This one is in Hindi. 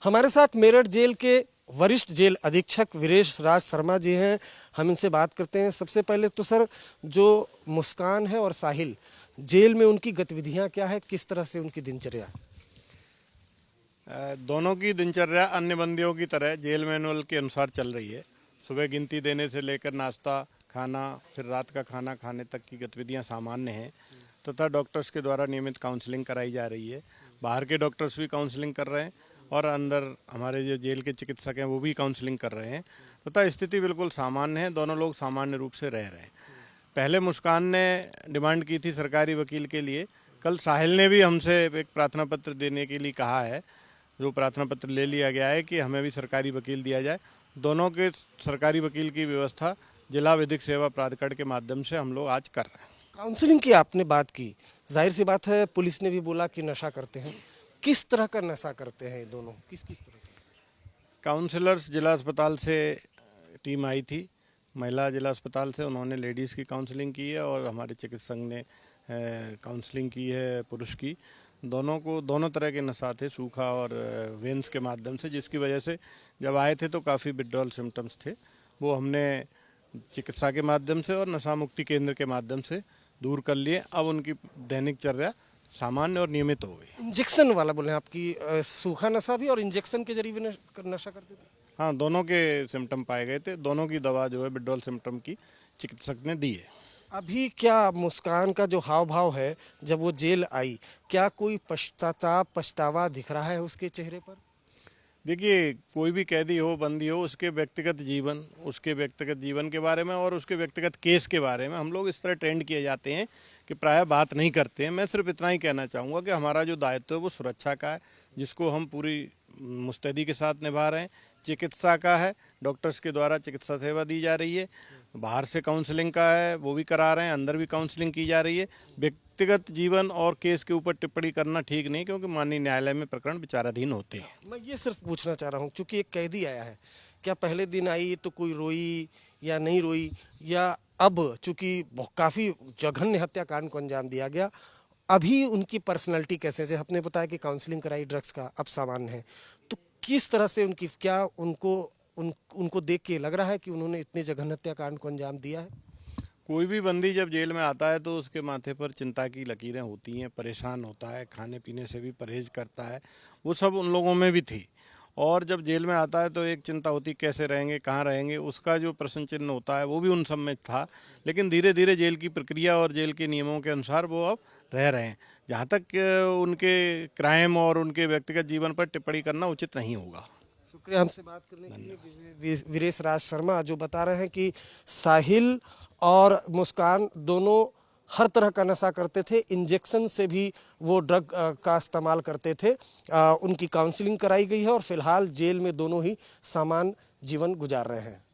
हमारे साथ मेरठ जेल के वरिष्ठ जेल अधीक्षक वीरेश राज शर्मा जी हैं। हम इनसे बात करते हैं। सबसे पहले तो सर, जो मुस्कान है और साहिल, जेल में उनकी गतिविधियां क्या है, किस तरह से उनकी दिनचर्या है? दोनों की दिनचर्या अन्य बंदियों की तरह जेल मैनुअल के अनुसार चल रही है। सुबह गिनती देने से लेकर नाश्ता, खाना, फिर रात का खाना खाने तक की गतिविधियां सामान्य हैं तथा डॉक्टर्स के द्वारा नियमित काउंसलिंग कराई जा रही है। बाहर के डॉक्टर्स भी काउंसलिंग कर रहे हैं और अंदर हमारे जो जेल के चिकित्सक हैं वो भी काउंसलिंग कर रहे हैं तथा स्थिति बिल्कुल सामान्य है। दोनों लोग सामान्य रूप से रह रहे हैं। पहले मुस्कान ने डिमांड की थी सरकारी वकील के लिए। कल साहिल ने भी हमसे एक प्रार्थना पत्र देने के लिए कहा है, जो प्रार्थना पत्र ले लिया गया है कि हमें भी सरकारी वकील दिया जाए। दोनों के सरकारी वकील की व्यवस्था जिला विधिक सेवा प्राधिकरण के माध्यम से हम लोग आज कर रहे हैं। काउंसलिंग की आपने बात की, जाहिर सी बात है पुलिस ने भी बोला कि नशा करते हैं। किस तरह का नशा करते हैं ये दोनों, किस किस तरह का? काउंसलर्स जिला अस्पताल से टीम आई थी, महिला जिला अस्पताल से, उन्होंने लेडीज़ की काउंसलिंग की है और हमारे चिकित्सक ने काउंसलिंग की है पुरुष की। दोनों को दोनों तरह के नशा थे, सूखा और वेंस के माध्यम से, जिसकी वजह से जब आए थे तो काफ़ी विड्रॉल सिम्टम्स थे। वो हमने चिकित्सा के माध्यम से और नशा मुक्ति केंद्र के माध्यम से दूर कर लिए। अब उनकी दैनिक चर्या सामान्य और नियमित हो गई। इंजेक्शन वाला बोले आपकी, सूखा नशा भी और इंजेक्शन के जरिए भी नशा करते थे? हाँ, दोनों के सिम्टम पाए गए थे। दोनों की दवा जो है विड्रॉल सिम्टम की चिकित्सक ने दी है। अभी क्या मुस्कान का जो हाव भाव है, जब वो जेल आई, क्या कोई पछतावा दिख रहा है उसके चेहरे पर? देखिए, कोई भी कैदी हो, बंदी हो, उसके व्यक्तिगत जीवन के बारे में और उसके व्यक्तिगत केस के बारे में हम लोग इस तरह ट्रेंड किए जाते हैं कि प्रायः बात नहीं करते हैं। मैं सिर्फ इतना ही कहना चाहूँगा कि हमारा जो दायित्व है वो सुरक्षा का है, जिसको हम पूरी मुस्तैदी के साथ निभा रहे हैं। चिकित्सा का है, डॉक्टर्स के द्वारा चिकित्सा सेवा दी जा रही है। बाहर से काउंसलिंग का है, वो भी करा रहे हैं, अंदर भी काउंसलिंग की जा रही है। व्यक्तिगत जीवन और केस के ऊपर टिप्पणी करना ठीक नहीं, क्योंकि माननीय न्यायालय में प्रकरण विचाराधीन होते हैं। मैं ये सिर्फ पूछना चाह रहा हूँ, चूंकि एक कैदी आया है, क्या पहले दिन आई तो कोई रोई या नहीं रोई, या अब चूंकि काफ़ी जघन्य हत्याकांड को अंजाम दिया गया, अभी उनकी पर्सनैलिटी कैसे, जैसे आपने बताया कि काउंसलिंग कराई, ड्रग्स का अब सामान्य है, तो किस तरह से उनकी, क्या उनको देख के लग रहा है कि उन्होंने इतने जघन्य हत्याकांड को अंजाम दिया है? कोई भी बंदी जब जेल में आता है तो उसके माथे पर चिंता की लकीरें होती हैं, परेशान होता है, खाने पीने से भी परहेज करता है। वो सब उन लोगों में भी थी। और जब जेल में आता है तो एक चिंता होती, कैसे रहेंगे, कहाँ रहेंगे, उसका जो प्रश्न चिन्ह होता है वो भी उन सब में था। लेकिन धीरे धीरे जेल की प्रक्रिया और जेल के नियमों के अनुसार वो अब रह रहे हैं। जहाँ तक उनके क्राइम और उनके व्यक्तिगत जीवन पर टिप्पणी करना उचित नहीं होगा। शुक्रिया हमसे बात करने के लिए। वीरेश राज शर्मा जो बता रहे हैं कि साहिल और मुस्कान दोनों हर तरह का नशा करते थे, इंजेक्शन से भी वो ड्रग का इस्तेमाल करते थे। उनकी काउंसलिंग कराई गई है और फिलहाल जेल में दोनों ही सामान्य जीवन गुजार रहे हैं।